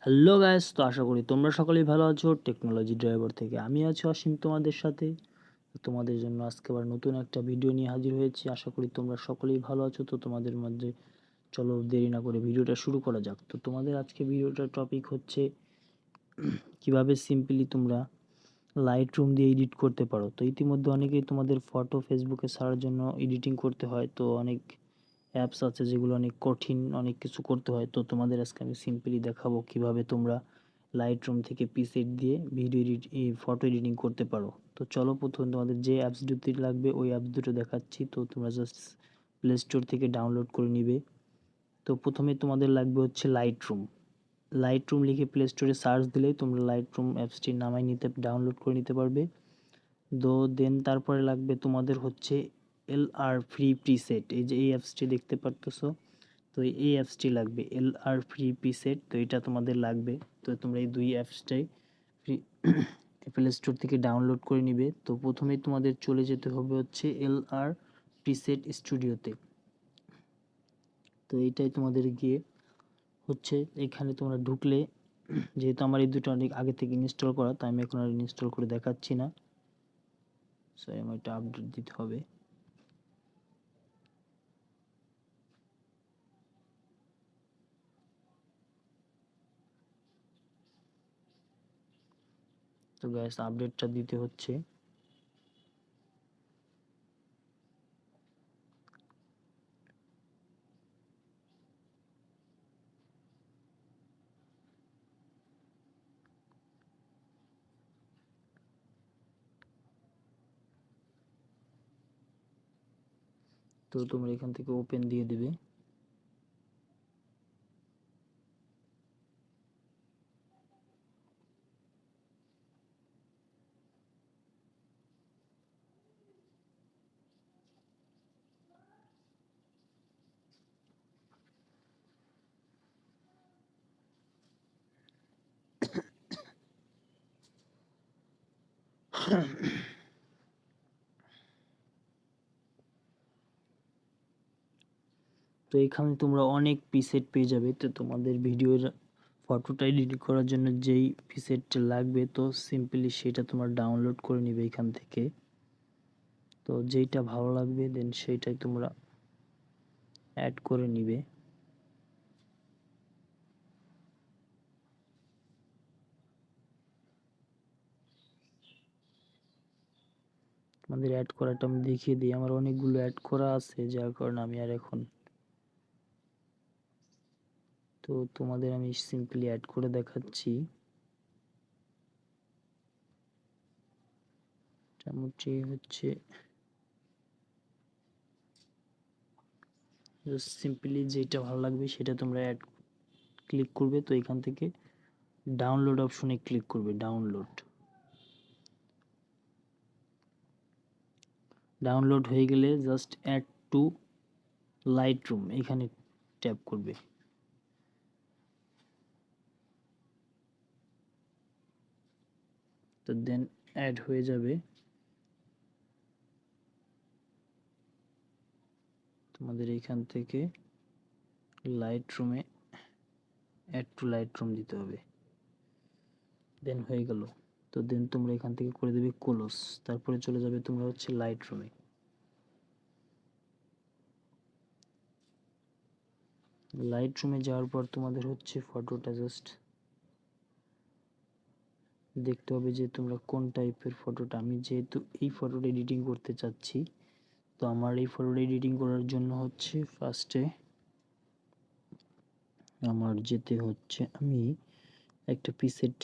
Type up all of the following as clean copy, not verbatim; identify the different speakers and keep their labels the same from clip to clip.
Speaker 1: Hello guys, তো আশা করি তোমরা সকলেই ভালো আছো। টেকনোলজি ড্রাইভার থেকে আমি আছি অসীম তোমাদের সাথে। তোমাদের জন্য আজকে আবার নতুন একটা ভিডিও নিয়ে হাজির হয়েছি। আশা করি তোমরা সকলেই ভালো আছো। তো তোমাদের মধ্যে চলো দেরি না করে ভিডিওটা শুরু করা যাক। তো তোমাদের আজকে ভিডিওটার টপিক হচ্ছে কিভাবে সিম্পলি তোমরা লাইট রুম দিয়ে এডিট করতে পারো। তো ইতিমধ্যে অনেকেই তোমাদের ফটো ফেসবুকে ছাড়ার জন্য এডিটিং করতে হয়, তো অনেক অ্যাপস আছে যেগুলো অনেক কঠিন, অনেক কিছু করতে হয়। তো তোমাদের আজকে আমি সিম্পলি দেখাবো কিভাবে তোমরা লাইট রুম থেকে পিসেট দিয়ে ভিডিও এডিট ফটো এডিটিং করতে পারো। তো চলো প্রথমে তোমাদের যে অ্যাপস দুটি লাগবে ওই অ্যাপস দুটো দেখাচ্ছি। তো তোমরা জাস্ট প্লে স্টোর থেকে ডাউনলোড করে নিবে। তো প্রথমে তোমাদের লাগবে হচ্ছে লাইট রুম। লাইট রুম লিখে প্লে স্টোরে সার্চ দিলেই তোমরা লাইট রুম অ্যাপসটি নামাই নিতে, ডাউনলোড করে নিতে পারবে। দেন তারপরে লাগবে তোমাদের হচ্ছে LR ফ্রি প্রিসেট। এই যে এই অ্যাপসটি দেখতে পারতেছো, তো এই অ্যাপসটি লাগবে LR ফ্রি প্রিসেট। তো এটা তোমাদের লাগবে। তো তোমরা এই দুই অ্যাপসটাই ফ্রি প্লে স্টোর থেকে ডাউনলোড করে নিবে। তো প্রথমেই তোমাদের চলে যেতে হবে হচ্ছে LR প্রিসেট স্টুডিওতে। তো এইটাই তোমাদের গিয়ে হচ্ছে এখানে তোমরা ঢুকলে, যেহেতু আমার এই দুটো অনেক আগে থেকে ইনস্টল করা, তাই আমি এখন আর ইনস্টল করে দেখাচ্ছি না। সো আমার এটা আপডেট দিতে হবে। তো গ্যাস আপডেটটা দিতে হচ্ছে। তো তোমরা এখান থেকে ওপেন দিয়ে দিবে। তো এখানে তোমরা অনেক প্রিসেট পেয়ে যাবে। তো তোমাদের ভিডিওর ফটোটা এডিট করার জন্য যেই প্রিসেটটা লাগবে, তো সিম্পলি সেটা তোমরা ডাউনলোড করে নিবে এখান থেকে। তো যেইটা ভালো লাগবে দেন সেইটাই তোমরা অ্যাড করে নিবে। তোমাদের অ্যাড করাটা আমি দেখিয়ে দিই। আমার অনেকগুলো অ্যাড করা আছে, যার কারণে আমি আর এখন, তো তোমাদের আমি সিম্পলি অ্যাড করে দেখাচ্ছি। মোটামুটি হচ্ছে সিম্পলি যেটা ভালো লাগবে সেটা তোমরা অ্যাড ক্লিক করবে। তো এখান থেকে ডাউনলোড অপশনে ক্লিক করবে। ডাউনলোড হয়ে গেলে just add to Lightroom এখানে ট্যাপ করবে। তো দেন অ্যাড হয়ে যাবে। তোমাদের এখান থেকে লাইট রুমে অ্যাড টু লাইট রুম দিতে হবে। দেন হয়ে গেল। তো দেন তোমরা এখান থেকে করে দেবে ক্লোজ। তারপরে চলে যাবে তোমরা হচ্ছে লাইট রুমে। লাইট রুমে যাওয়ার পর তোমাদের হচ্ছে ফটোটা জাস্ট দেখতে হবে যে তোমরা কোন টাইপের ফটোটা। আমি যেহেতু এই ফটোটা এডিটিং করতে চাচ্ছি, তো আমার এই ফটোটা এডিটিং করার জন্য হচ্ছে ফার্স্টে আমার যেতে হচ্ছে, আমি একটা প্রিসেট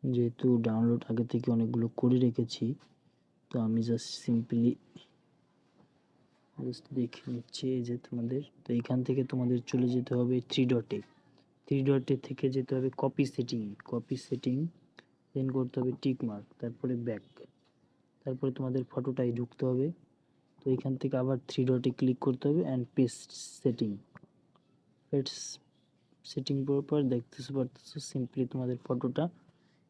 Speaker 1: যেহেতু ডাউনলোড আগে থেকে অনেকগুলো করে রেখেছি, তো আমি জাস্ট সিম্পলি দেখে নিচ্ছি। এই যে তোমাদের, তো এখান থেকে তোমাদের চলে যেতে হবে থ্রি ডটে থেকে যেতে হবে কপি সেটিং, দেন করতে হবে টিক মার্ক, তারপরে ব্যাক, তারপরে তোমাদের ফটোটাই ঢুকতে হবে। তো এখান থেকে আবার থ্রি ডটে ক্লিক করতে হবে অ্যান্ড সেটিং পেস্ট সেটিং করার পর দেখতেছো পারতেছো সিম্পলি তোমাদের ফটোটা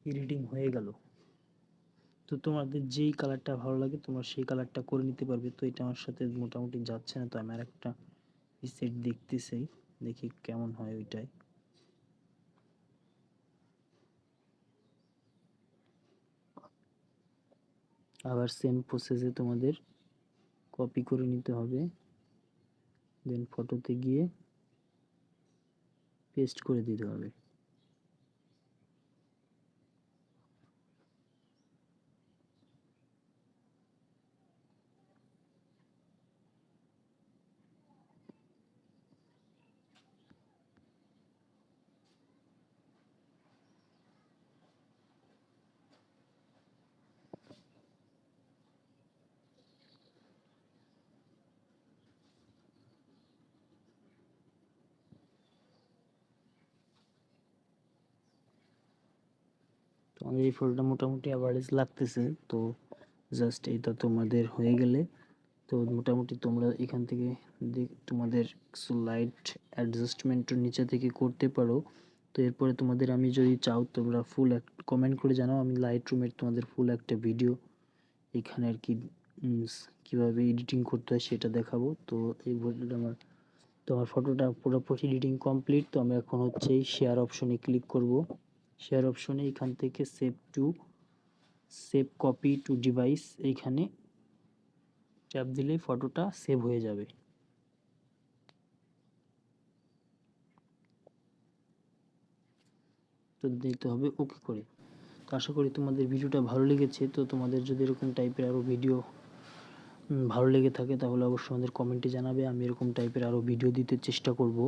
Speaker 1: এডিটিং হয়ে গেল। তো তোমাদের যেই কালারটা ভালো লাগে তোমরা সেই কালারটা করে নিতে পারবে। তো এটা আমার সাথে মোটামুটি যাচ্ছে না, তো আমি আর একটা সেট দেখতেছি, দেখি কেমন হয় ওইটাই। আবার সেম প্রসেসে তোমাদের কপি করে নিতে হবে, দেন ফটোতে গিয়ে পেস্ট করে দিতে হবে। তো আমাদের এই ফটোটা মোটামুটি অ্যাভারেজ লাগতেছে। তো জাস্ট এটা তোমাদের হয়ে গেলে তো মোটামুটি তোমরা এখান থেকে তোমাদের কিছু লাইট অ্যাডজাস্টমেন্টও নিচে থেকে করতে পারো। তো এরপরে তোমাদের আমি যদি চাও তোমরা ফুল কমেন্ট করে জানাও, আমি লাইট রুমের তোমাদের ফুল একটা ভিডিও এখানে আর কি কীভাবে এডিটিং করতে হয় সেটা দেখাবো। তো এই ভিডিওটা আমার ফটোটা পুরোপুরি এডিটিং কমপ্লিট। তো আমি এখন হচ্ছে এই শেয়ার অপশনে ক্লিক করব। শেয়ার অপশনে এখান থেকে সেভ কপি টু ডিভাইস এইখানে ট্যাপ দিলেই ফটোটা সেভ হয়ে যাবে। তো দিতে হবে ওকে করে। তো আশা করি তোমাদের ভিডিওটা ভালো লেগেছে। তো তোমাদের যদি এরকম টাইপের আরও ভিডিও ভালো লেগে থাকে তাহলে অবশ্যই আমাদের কমেন্টে জানাবে, আমি এরকম টাইপের আরও ভিডিও দিতে চেষ্টা করব।